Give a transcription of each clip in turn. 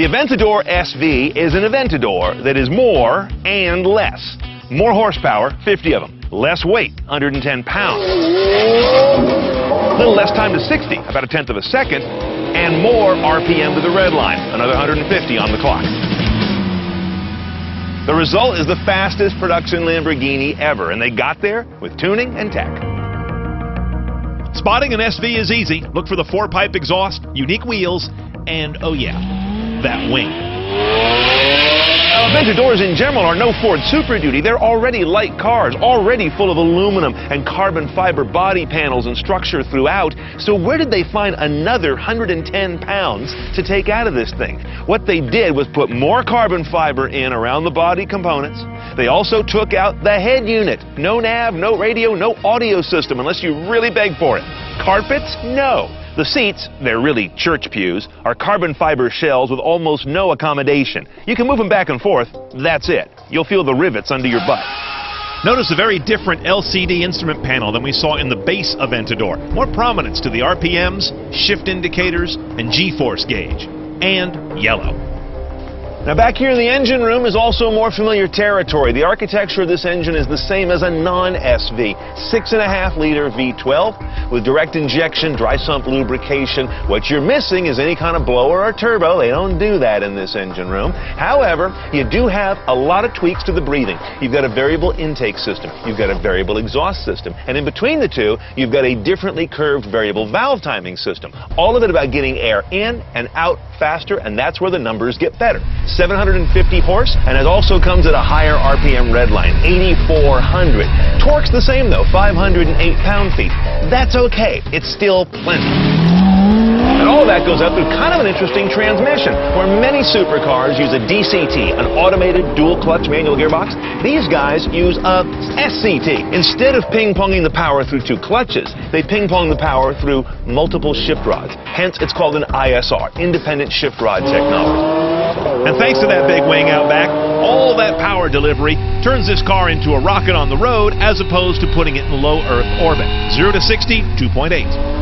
The Aventador SV is an Aventador that is more and less. More horsepower, 50 of them. Less weight, 110 pounds. A little less time to 60, about a tenth of a second. And more RPM to the red line, another 150 on the clock. The result is the fastest production Lamborghini ever, and they got there with tuning and tech. Spotting an SV is easy. Look for the 4-pipe exhaust, unique wheels, and, oh yeah, that wing. Aventadors in general are no Ford Super Duty. They're already light cars, already full of aluminum and carbon fiber body panels and structure throughout. So where did they find another 110 pounds to take out of this thing? What they did was put more carbon fiber in around the body components. They also took out the head unit. No nav, no radio, no audio system unless you really beg for it. Carpets? No. The seats, they're really church pews, are carbon fiber shells with almost no accommodation. You can move them back and forth, that's it. You'll feel the rivets under your butt. Notice a very different LCD instrument panel than we saw in the base Aventador. More prominence to the RPMs, shift indicators, and G-force gauge. And yellow. Now back here in the engine room is also more familiar territory. The architecture of this engine is the same as a non-SV. 6.5-liter V12 with direct injection, dry sump lubrication. What you're missing is any kind of blower or turbo. They don't do that in this engine room. However, you do have a lot of tweaks to the breathing. You've got a variable intake system. You've got a variable exhaust system. And in between the two, you've got a differently curved variable valve timing system. All of it about getting air in and out faster, and that's where the numbers get better. 750 horse, and it also comes at a higher RPM redline, 8,400. Torque's the same though, 508 pound-feet. That's okay, it's still plenty. And all of that goes out through kind of an interesting transmission, where many supercars use a DCT, an automated dual-clutch manual gearbox. These guys use a SCT. Instead of ping-ponging the power through two clutches, they ping-pong the power through multiple shift rods. Hence, it's called an ISR, independent shift rod technology. And thanks to that big wing out back, all that power delivery turns this car into a rocket on the road as opposed to putting it in low Earth orbit. 0 to 60, 2.8.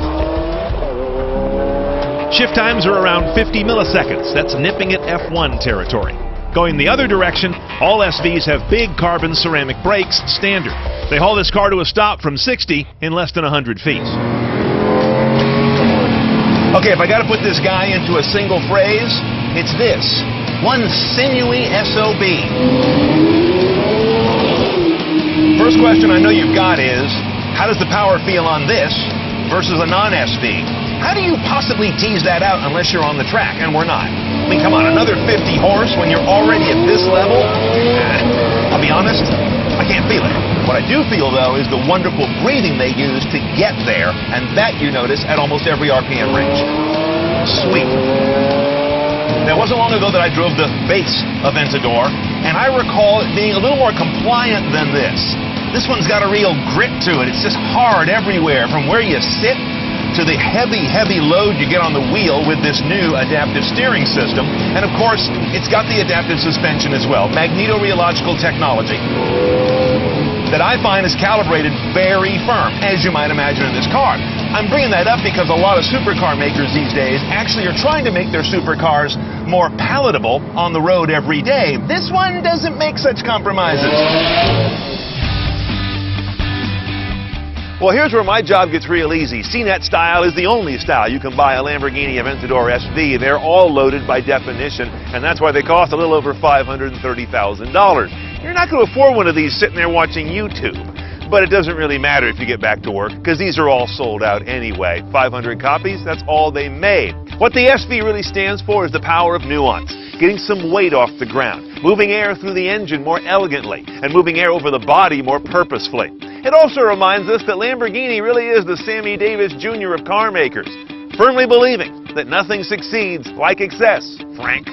Shift times are around 50 milliseconds. That's nipping at F1 territory. Going the other direction, all SVs have big carbon ceramic brakes standard. They haul this car to a stop from 60 in less than 100 feet. Okay, if I got to put this guy into a single phrase, it's this. One sinewy SOB. First question I know you've got is, how does the power feel on this versus a non-SV? How do you possibly tease that out unless you're on the track? And we're not. I mean, come on, another 50 horse when you're already at this level? I'll be honest, I can't feel it. What I do feel, though, is the wonderful breathing they use to get there, and that you notice at almost every RPM range. Sweet. Now, it wasn't long ago that I drove the base Aventador, and I recall it being a little more compliant than this. This one's got a real grit to it. It's just hard everywhere, from where you sit to the heavy, heavy load you get on the wheel with this new adaptive steering system. And of course, it's got the adaptive suspension as well, magneto-rheological technology that I find is calibrated very firm, as you might imagine in this car. I'm bringing that up because a lot of supercar makers these days actually are trying to make their supercars more palatable on the road every day. This one doesn't make such compromises. Well, here's where my job gets real easy. CNET style is the only style you can buy a Lamborghini Aventador SV. They're all loaded by definition, and that's why they cost a little over $530,000. You're not going to afford one of these sitting there watching YouTube. But it doesn't really matter if you get back to work, because these are all sold out anyway. 500 copies, that's all they made. What the SV really stands for is the power of nuance. Getting some weight off the ground, moving air through the engine more elegantly, and moving air over the body more purposefully. It also reminds us that Lamborghini really is the Sammy Davis Jr. of car makers, firmly believing that nothing succeeds like excess, Frank.